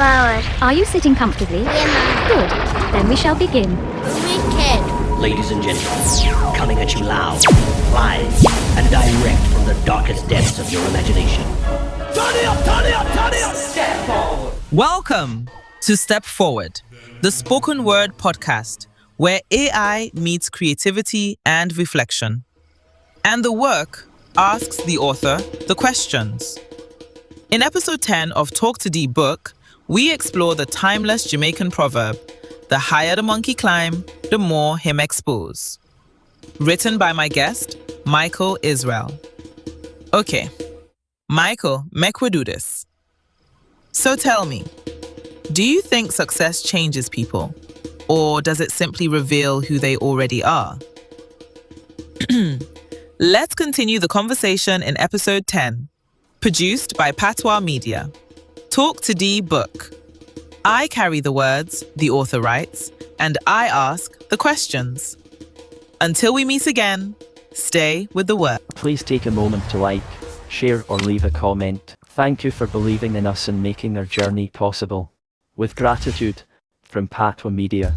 forward. Are you sitting comfortably? Yeah, Good. Then we shall begin. Wicked. Ladies and gentlemen, coming at you loud, live, and direct from the darkest depths of your imagination. Turn it up, turn it up, turn it up! Step forward. Welcome to Step Forward, the spoken word podcast where AI meets creativity and reflection. And the work asks the author the questions. In episode 10 of Talk to Dee Book, we explore the timeless Jamaican proverb, the higher the monkey climb, the more him expose. Written by my guest, Mycall Isrell. Okay, Mycall, make we do this. So tell me, do you think success changes people? Or does it simply reveal who they already are? Let's continue the conversation in episode 10, produced by Patwah Media. Talk to Dee Book. I carry the words, the author writes, and I ask the questions. Until we meet again, stay with the word. Please take a moment to like, share or leave a comment. Thank you for believing in us and making our journey possible. With gratitude, from Patwah Media.